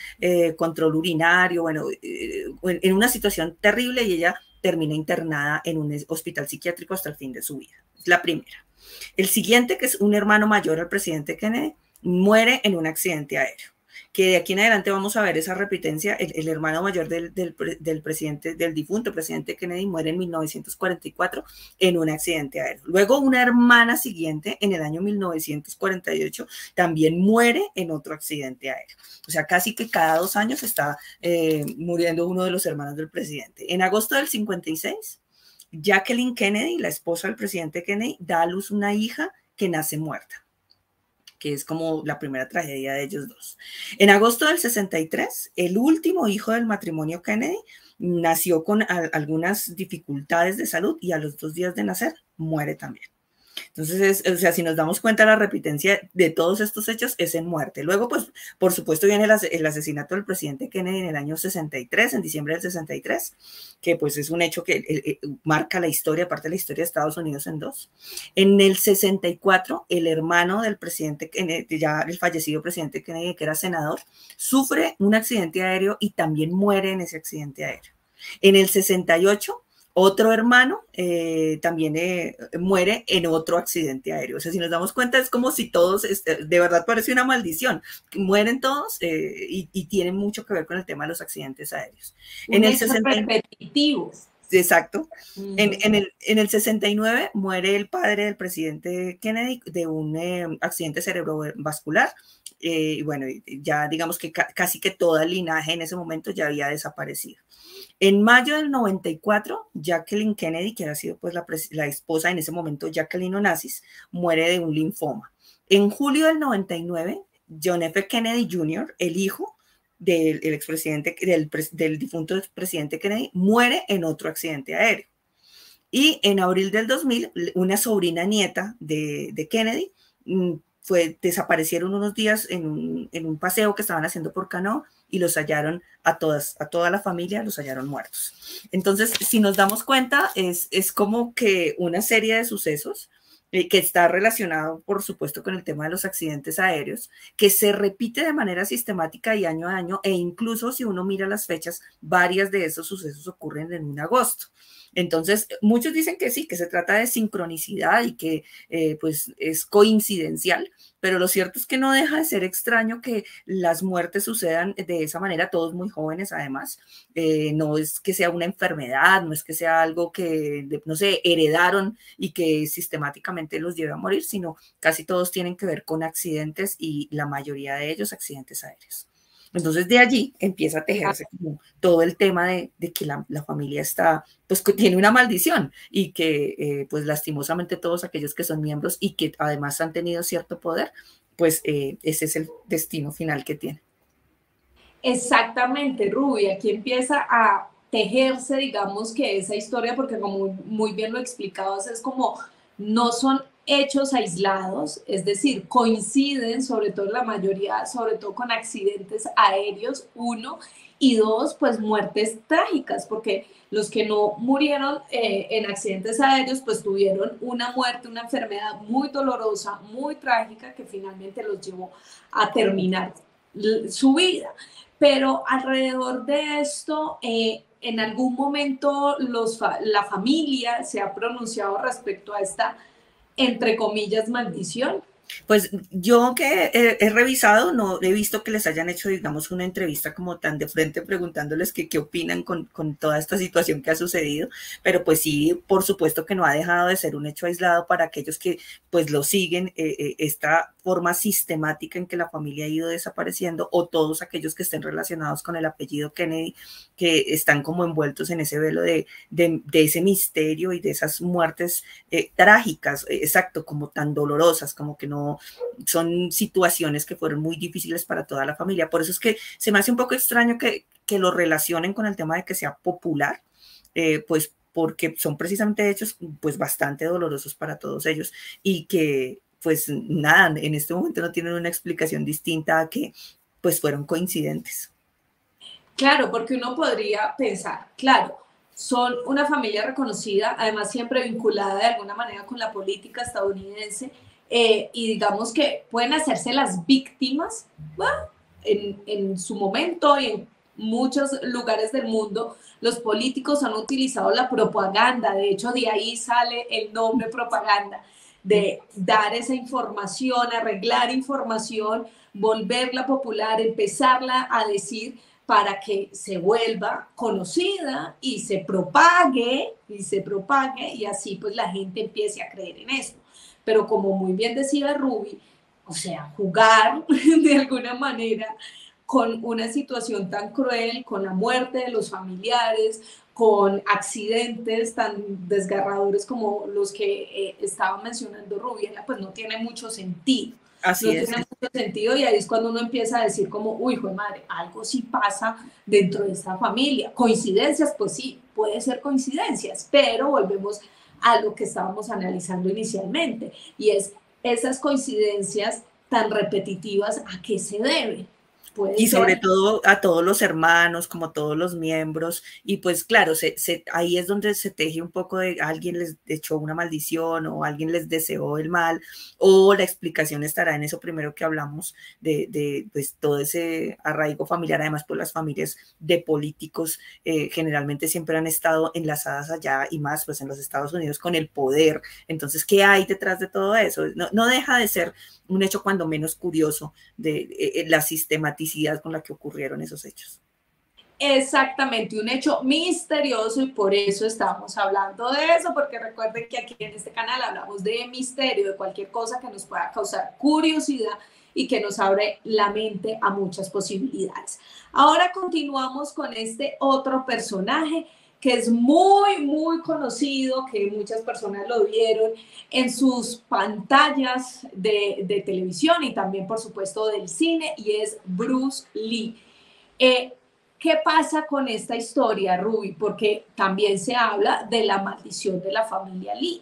control urinario, bueno, en una situación terrible, y ella termina internada en un hospital psiquiátrico hasta el fin de su vida. Es la primera. El siguiente, que es un hermano mayor al presidente Kennedy, muere en un accidente aéreo, que de aquí en adelante vamos a ver esa repitencia. El hermano mayor del presidente, del difunto presidente Kennedy, muere en 1944 en un accidente aéreo. Luego una hermana siguiente, en el año 1948, también muere en otro accidente aéreo. O sea, casi que cada 2 años está muriendo uno de los hermanos del presidente. En agosto del 56, Jacqueline Kennedy, la esposa del presidente Kennedy, da a luz una hija que nace muerta, que es como la primera tragedia de ellos dos. En agosto del 63, el último hijo del matrimonio Kennedy nació con algunas dificultades de salud y a los 2 días de nacer muere también. Entonces, o sea, si nos damos cuenta, la repitencia de todos estos hechos es en muerte. Luego, pues, por supuesto, viene el asesinato del presidente Kennedy en el año 63, en diciembre del 63, que pues es un hecho que marca la historia, parte de la historia de Estados Unidos en dos. En el 64, el hermano del presidente Kennedy, ya el fallecido presidente Kennedy, que era senador, sufre un accidente aéreo y también muere en ese accidente aéreo. En el 68, otro hermano también muere en otro accidente aéreo. O sea, si nos damos cuenta, es como si todos, de verdad parece una maldición. Mueren todos y tienen mucho que ver con el tema de los accidentes aéreos. En el 69, repetitivo. Exacto. En el 69 muere el padre del presidente Kennedy de un accidente cerebrovascular. Bueno, ya digamos que casi que todo el linaje en ese momento ya había desaparecido. En mayo del 94, Jacqueline Kennedy, que había sido pues la esposa en ese momento, Jacqueline Onassis, muere de un linfoma. En julio del 99, John F. Kennedy Jr., el hijo del expresidente, del difunto expresidente Kennedy, muere en otro accidente aéreo. Y en abril del 2000, una sobrina nieta de Kennedy desaparecieron unos días en un paseo que estaban haciendo por Canoa y los hallaron a toda la familia, los hallaron muertos. Entonces, si nos damos cuenta, es como que una serie de sucesos que está relacionado, por supuesto, con el tema de los accidentes aéreos, que se repite de manera sistemática y año a año, e incluso si uno mira las fechas, varias de esos sucesos ocurren en un agosto. Entonces, muchos dicen que sí, que se trata de sincronicidad y que pues es coincidencial, pero lo cierto es que no deja de ser extraño que las muertes sucedan de esa manera, todos muy jóvenes además. No es que sea una enfermedad, no es que sea algo que, no sé, heredaron y que sistemáticamente los lleve a morir, sino casi todos tienen que ver con accidentes y la mayoría de ellos accidentes aéreos. Entonces de allí empieza a tejerse como todo el tema de que la familia está, pues tiene una maldición y que pues lastimosamente todos aquellos que son miembros y que además han tenido cierto poder, pues ese es el destino final que tiene. Exactamente, Ruby, aquí empieza a tejerse, digamos que esa historia, porque como muy bien lo explicabas, es como no son hechos aislados, es decir, coinciden, sobre todo la mayoría, sobre todo con accidentes aéreos, 1, y 2, pues muertes trágicas, porque los que no murieron en accidentes aéreos, pues tuvieron una muerte, una enfermedad muy dolorosa, muy trágica, que finalmente los llevó a terminar su vida. Pero alrededor de esto, en algún momento la familia se ha pronunciado respecto a esta, entre comillas, maldición. Pues yo que he revisado, no he visto que les hayan hecho, digamos, una entrevista como tan de frente preguntándoles qué opinan con toda esta situación que ha sucedido, pero pues sí, por supuesto que no ha dejado de ser un hecho aislado para aquellos que pues lo siguen, esta forma sistemática en que la familia ha ido desapareciendo, o todos aquellos que estén relacionados con el apellido Kennedy, que están como envueltos en ese velo de ese misterio y de esas muertes trágicas, exacto, como tan dolorosas, como que no son situaciones que fueron muy difíciles para toda la familia. Por eso es que se me hace un poco extraño que lo relacionen con el tema de que sea popular, pues porque son precisamente hechos pues bastante dolorosos para todos ellos y que pues nada, en este momento no tienen una explicación distinta a que pues fueron coincidentes. Claro, porque uno podría pensar, claro, son una familia reconocida, además siempre vinculada de alguna manera con la política estadounidense, y digamos que pueden hacerse las víctimas, bueno, en su momento y en muchos lugares del mundo, los políticos han utilizado la propaganda, de hecho de ahí sale el nombre propaganda, de dar esa información, arreglar información, volverla popular, empezarla a decir para que se vuelva conocida y se propague y así pues la gente empiece a creer en esto. Pero como muy bien decía Ruby, o sea, jugar de alguna manera con una situación tan cruel, con la muerte de los familiares, con accidentes tan desgarradores como los que estaba mencionando Rubiela, pues no tiene mucho sentido. Así no es. tiene mucho sentido, y ahí es cuando uno empieza a decir como, uy, hijo de madre, algo sí pasa dentro de esta familia. Coincidencias, pues sí, puede ser coincidencias, pero volvemos a lo que estábamos analizando inicialmente, y es esas coincidencias tan repetitivas, ¿a qué se deben? Puede Y sobre ser. todo a todos los hermanos, como todos los miembros, y pues claro, ahí es donde se teje un poco de alguien les echó una maldición o alguien les deseó el mal, o la explicación estará en eso primero que hablamos de pues todo ese arraigo familiar. Además, pues las familias de políticos generalmente siempre han estado enlazadas allá, y más pues en los Estados Unidos, con el poder. Entonces, ¿qué hay detrás de todo eso? No deja de ser un hecho cuando menos curioso de la sistematicidad con la que ocurrieron esos hechos. Exactamente, un hecho misterioso, y por eso estamos hablando de eso, porque recuerden que aquí en este canal hablamos de misterio, de cualquier cosa que nos pueda causar curiosidad y que nos abre la mente a muchas posibilidades. Ahora continuamos con este otro personaje que es muy conocido, que muchas personas lo vieron en sus pantallas de televisión y también, por supuesto, del cine, y es Bruce Lee. ¿Qué pasa con esta historia, Ruby? Porque también se habla de la maldición de la familia Lee.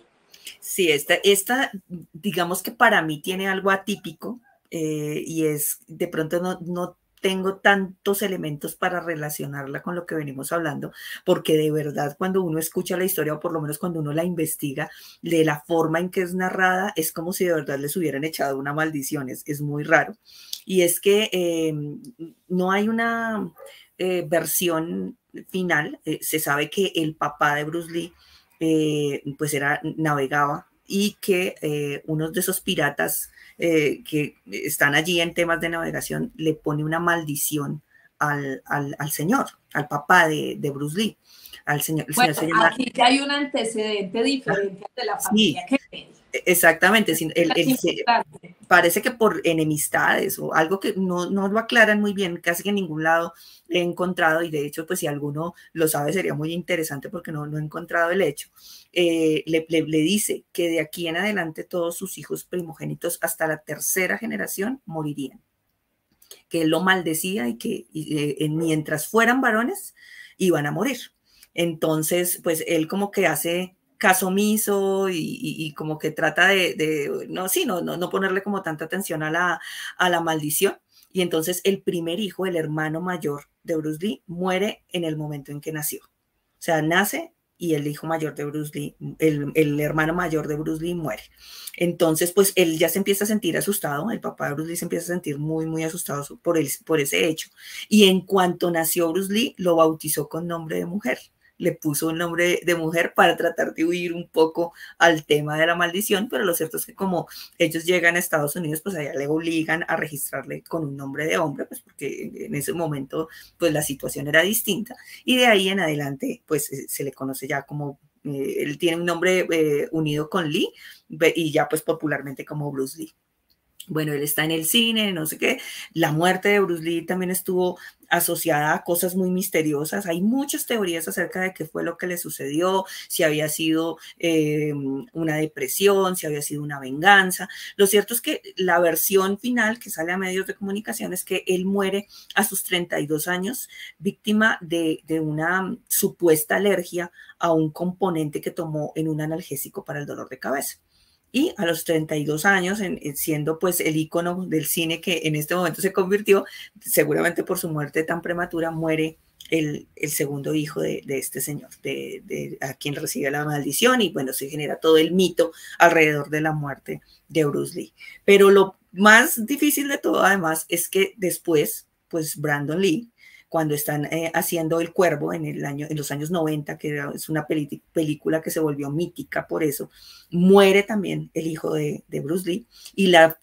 Sí, esta digamos que para mí tiene algo atípico, y es, de pronto no tengo tantos elementos para relacionarla con lo que venimos hablando, porque de verdad cuando uno escucha la historia, o por lo menos cuando uno la investiga, de la forma en que es narrada, es como si de verdad les hubieran echado una maldición. Es muy raro. Y es que no hay una versión final. Se sabe que el papá de Bruce Lee pues navegaba, y que uno de esos piratas que están allí en temas de navegación le pone una maldición al señor, al papá de Bruce Lee. El Bueno, señor se llama... aquí ya hay un antecedente diferente de la Sí, familia Kennedy. exactamente. Es importante. Parece que por enemistades o algo que no lo aclaran muy bien, casi que en ningún lado he encontrado, y de hecho, pues si alguno lo sabe sería muy interesante, porque no he encontrado el hecho. Le dice que de aquí en adelante todos sus hijos primogénitos hasta la tercera generación morirían, que él lo maldecía, y que mientras fueran varones iban a morir. Entonces, pues él como que hace caso omiso, y como que trata no ponerle como tanta atención a la maldición. Y entonces el primer hijo, el hermano mayor de Bruce Lee, muere en el momento en que nació. O sea, nace, y el hijo mayor de Bruce Lee, el hermano mayor de Bruce Lee, muere. Entonces, pues él ya se empieza a sentir asustado, el papá de Bruce Lee se empieza a sentir muy asustado por ese hecho. Y en cuanto nació Bruce Lee, lo bautizó con nombre de mujer. Le puso un nombre de mujer para tratar de huir un poco al tema de la maldición, pero lo cierto es que como ellos llegan a Estados Unidos, pues allá le obligan a registrarle con un nombre de hombre, pues porque en ese momento pues la situación era distinta, y de ahí en adelante pues se le conoce ya como, él tiene un nombre unido con Lee, y ya pues popularmente como Bruce Lee. Bueno, él está en el cine, no sé qué. La muerte de Bruce Lee también estuvo asociada a cosas muy misteriosas. Hay muchas teorías acerca de qué fue lo que le sucedió, si había sido una depresión, si había sido una venganza. Lo cierto es que la versión final que sale a medios de comunicación es que él muere a sus 32 años, víctima de una supuesta alergia a un componente que tomó en un analgésico para el dolor de cabeza. Y a los 32 años, siendo pues el ícono del cine que en este momento se convirtió, seguramente por su muerte tan prematura, muere el segundo hijo de este señor, a quien recibe la maldición, y bueno, se genera todo el mito alrededor de la muerte de Bruce Lee. Pero lo más difícil de todo, además, es que después, pues Brandon Lee, cuando están haciendo El Cuervo en los años 90, que es una película que se volvió mítica por eso, muere también el hijo de Bruce Lee, y las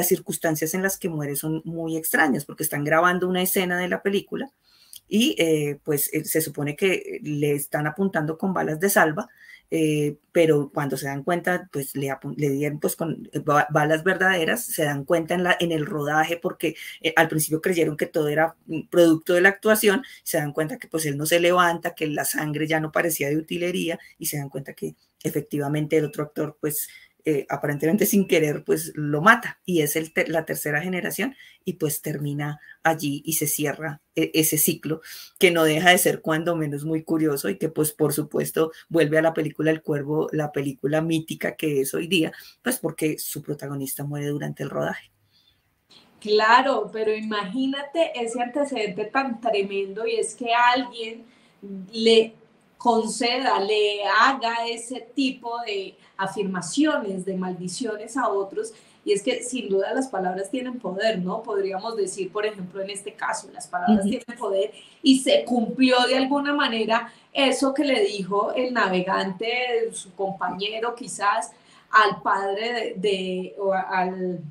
circunstancias en las que muere son muy extrañas, porque están grabando una escena de la película, y pues se supone que le están apuntando con balas de salva, pero cuando se dan cuenta, pues le dieron pues con balas verdaderas. Se dan cuenta en el rodaje, porque al principio creyeron que todo era producto de la actuación, se dan cuenta que pues él no se levanta, que la sangre ya no parecía de utilería, y se dan cuenta que efectivamente el otro actor pues aparentemente sin querer, pues lo mata y es la tercera generación y pues termina allí y se cierra ese ciclo que no deja de ser cuando menos muy curioso y que pues por supuesto vuelve a la película El Cuervo, la película mítica que es hoy día, pues porque su protagonista muere durante el rodaje. Claro, pero imagínate ese antecedente tan tremendo y es que alguien le conceda, le haga ese tipo de afirmaciones, de maldiciones a otros. Y es que sin duda las palabras tienen poder, ¿no? Podríamos decir, por ejemplo, en este caso, las palabras tienen poder y se cumplió de alguna manera eso que le dijo el navegante, su compañero quizás, al padre o al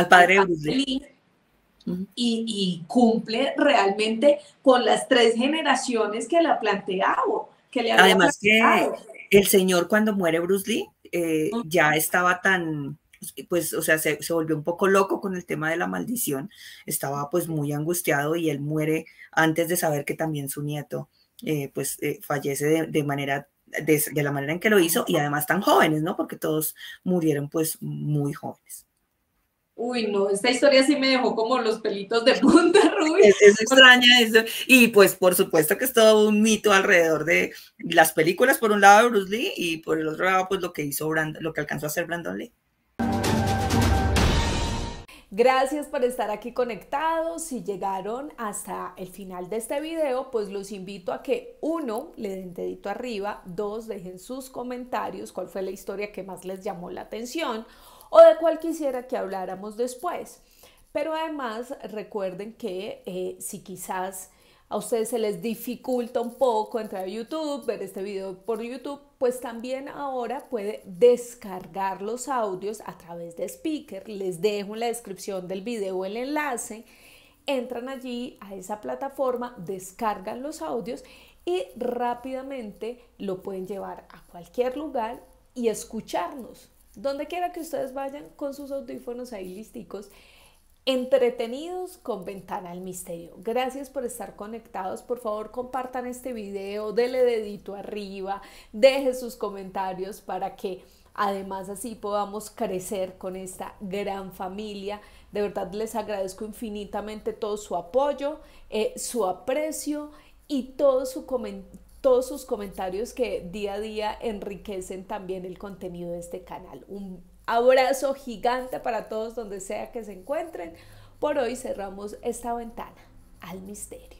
padre de Bruce Lee. Y cumple realmente con las 3 generaciones que le ha planteado. Además que el señor cuando muere Bruce Lee ya estaba tan, pues, o sea, se volvió un poco loco con el tema de la maldición, estaba pues muy angustiado y él muere antes de saber que también su nieto fallece de la manera en que lo hizo y además tan jóvenes, ¿no? Porque todos murieron pues muy jóvenes. Uy, no, esta historia sí me dejó como los pelitos de punta, Ruby. Es extraña eso. Y pues por supuesto que es todo un mito alrededor de las películas, por un lado de Bruce Lee y por el otro lado pues lo que hizo lo que alcanzó a hacer Brandon Lee. Gracias por estar aquí conectados. Si llegaron hasta el final de este video, pues los invito a que 1, le den dedito arriba, 2, dejen sus comentarios, cuál fue la historia que más les llamó la atención o de cuál quisiera que habláramos después. Pero además recuerden que si quizás a ustedes se les dificulta un poco entrar a YouTube, ver este video por YouTube, pues también ahora puede descargar los audios a través de Spreaker. Les dejo en la descripción del video el enlace. Entran allí a esa plataforma, descargan los audios y rápidamente lo pueden llevar a cualquier lugar y escucharnos. Donde quiera que ustedes vayan con sus audífonos ahí listicos, entretenidos con Ventana al Misterio. Gracias por estar conectados. Por favor, compartan este video, denle dedito arriba, dejen sus comentarios para que además así podamos crecer con esta gran familia. De verdad les agradezco infinitamente todo su apoyo, su aprecio y todos sus comentarios que día a día enriquecen también el contenido de este canal. Un abrazo gigante para todos donde sea que se encuentren. Por hoy cerramos esta ventana al misterio.